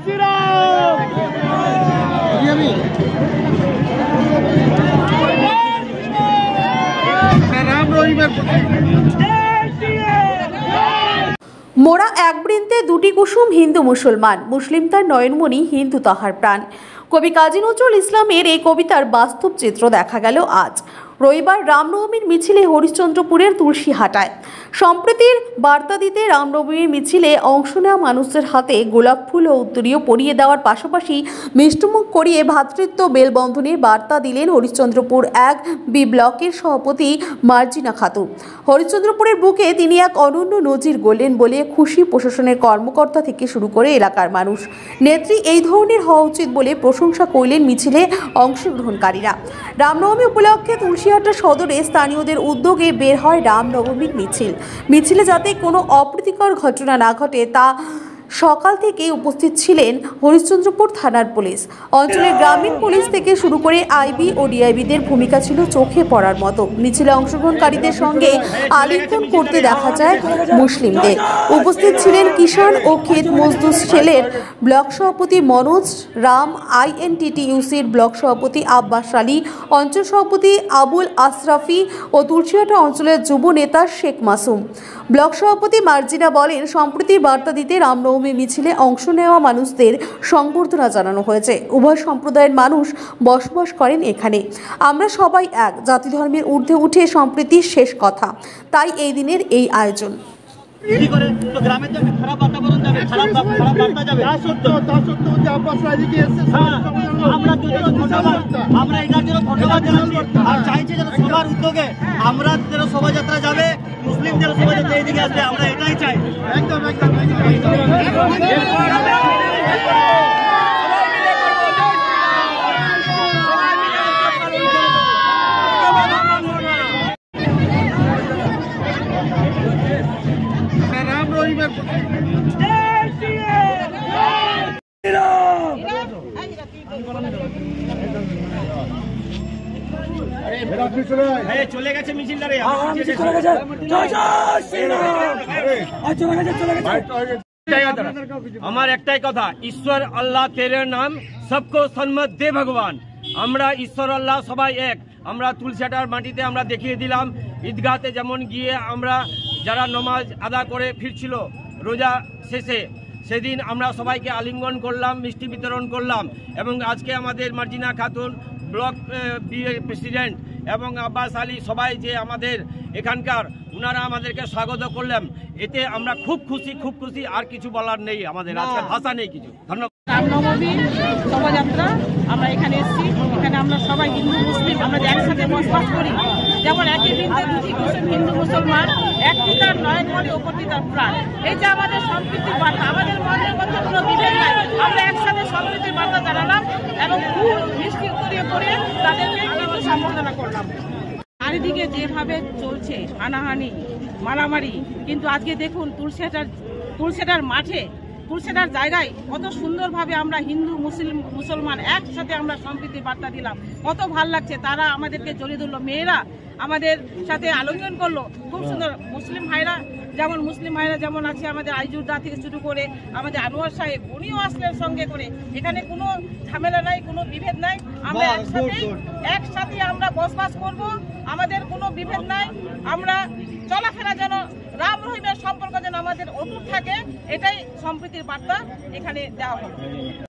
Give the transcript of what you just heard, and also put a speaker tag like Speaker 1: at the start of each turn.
Speaker 1: মোরা এক বৃন্তে দুটি কুসুম, হিন্দু মুসলমান, মুসলিম তার নয়নমণি, হিন্দু তাহার প্রাণ। কবি কাজী নজরুল ইসলামের এই কবিতার বাস্তব চিত্র দেখা গেল আজ রবিবার রামনবমীর মিছিলে হরিশ্চন্দ্রপুরের তুলসীহাটায়। সম্প্রীতির বার্তা দিতে রামনবমীর মিছিলে অংশ নেওয়া মানুষদের হাতে গোলাপ ফুল ও উত্তরীয় পরিয়ে দেওয়ার পাশাপাশি মিষ্টমুখ করিয়ে ভ্রাতৃত্ব বেলবন্ধনের বার্তা দিলেন হরিশ্চন্দ্রপুর 1 বি ব্লকের সভাপতি মার্জিনা খাতুন। হরিশ্চন্দ্রপুরের বুকে তিনি এক অনন্য নজির গড়লেন বলে খুশি প্রশাসনের কর্মকর্তা থেকে শুরু করে এলাকার মানুষ। নেত্রী এই ধরনের হওয়া উচিত বলে প্রশংসা করলেন মিছিলে অংশগ্রহণকারীরা। রামনবমী উপলক্ষে তুলসীহাটা সদরে স্থানীয়দের উদ্যোগে বের হয় রামনবমীর মিছিল। মিছিলে যাতে কোনো অপ্রীতিকর ঘটনা না ঘটে তা সকাল থেকে উপস্থিত ছিলেন হরিশ্চন্দ্রপুর থানার পুলিশ। অঞ্চলের গ্রামীণ পুলিশ থেকে শুরু করে আইবি ও ডিআইবিদের ভূমিকা ছিল চোখে পড়ার মতো। মিছিলে অংশগ্রহণকারীদের সঙ্গে আলিঙ্গন করতে দেখা যায় মুসলিমদের। উপস্থিত ছিলেন কিষাণ ও ক্ষেত মজদুর সেলের ব্লক সভাপতি মনোজ রাম, INTTUCর ব্লক সভাপতি আব্বাস আলী, অঞ্চল সভাপতি আবুল আশরাফি ও তুলসীহাটা অঞ্চলের যুব নেতা শেখ মাসুম। ব্লক সভাপতি মার্জিনা বলেন, সম্প্রীতির বার্তা দিতে রামনবমী মিছিলে অংশ নেওয়া মানুষদের সংবর্ধনা জানানো হয়েছে। উভয় সম্প্রদায়ের মানুষ বসবাস করেন এখানে। আমরা সবাই এক, জাতি ধর্মের ঊর্ধ্বে উঠে সম্প্রীতির শেষ কথা। তাই এই দিনের এই আয়োজন।
Speaker 2: শোভাযাত্রা যাবে, মুসলিমদের শোভাযাত্রা এইদিকে আসবে, আমরা এটাই চাই। একদম একদম চলে গেছে মিছিলটারে, আমার একটাই কথা, ঈশ্বর আল্লাহ তেরে নাম সবকো সন্মত দে ভগবান। আমরা ঈশ্বর আল্লাহ সবাই এক। আমরা তুলসীহাটার মাটিতে আমরা দেখিয়ে দিলাম, ঈদগাহতে যেমন গিয়ে আমরা যারা নমাজ আদা করে ফিরছিল রোজা শেষে, সেদিন আমরা সবাইকে আলিঙ্গন করলাম, মিষ্টি বিতরণ করলাম। এবং আজকে আমাদের মার্জিনা খাতুন, ব্লক প্রেসিডেন্ট এবং আব্বাস আলী সবাই যে আমাদের এখানকার, ওনারা আমাদেরকে স্বাগত করলেন। এতে আমরা খুব খুশি। আর কিছু বলার নেই, আমাদের আজকে ভাষা নেই কিছু। ধন্যবাদ।
Speaker 3: রামনবমী শোভাযাত্রা আমরা এখানে এসেছি। এখানে আমরা সবাই হিন্দু মুসলিম আমরা একসাথে বসবাস করি। যেমন একই বৃন্তে দুটি কুসুম, হিন্দু মুসলমান, এক পিতার নয়নমণি অপর পিতার প্রাণ। এই যে আমাদের সম্প্রীতির বার্তা, আমাদের মনের মধ্যে কোনো বিভেদ নাই, আমরা একসাথে সম্প্রীতির বার্তা জানালাম এবং খুব মিষ্টি উত্তরীয় করে তাদেরকে কিন্তু সম্বোধনা করলাম। চারিদিকে যেভাবে চলছে হানাহানি মারামারি, কিন্তু আজকে দেখুন তুলসীহাটার মাঠে, তুলসীহাটার জায়গায় কত সুন্দরভাবে আমরা হিন্দু মুসলমান একসাথে আমরা সম্প্রীতির বার্তা দিলাম। কত ভাল লাগছে, তারা আমাদেরকে জড়িয়ে ধরলো, মেয়েরা আমাদের সাথে আলিঙ্গন করলো, খুব সুন্দর। মুসলিম ভাইরা যেমন আছে, আমাদের আইজুরদা থেকে শুরু করে আমাদের আনোয়ার সাহেব, উনিও আসলেন সঙ্গে করে। এখানে কোনো ঝামেলা নাই, কোনো বিভেদ নাই, আমরা একসাথে আমরা বসবাস করব। আমাদের কোনো বিভেদ নাই, আমরা চলাফেরা যেন রাম রহিমের সম্পর্ক যেন আমাদের অটুট থাকে, এটাই সম্প্রীতির বার্তা এখানে দেওয়া হলো।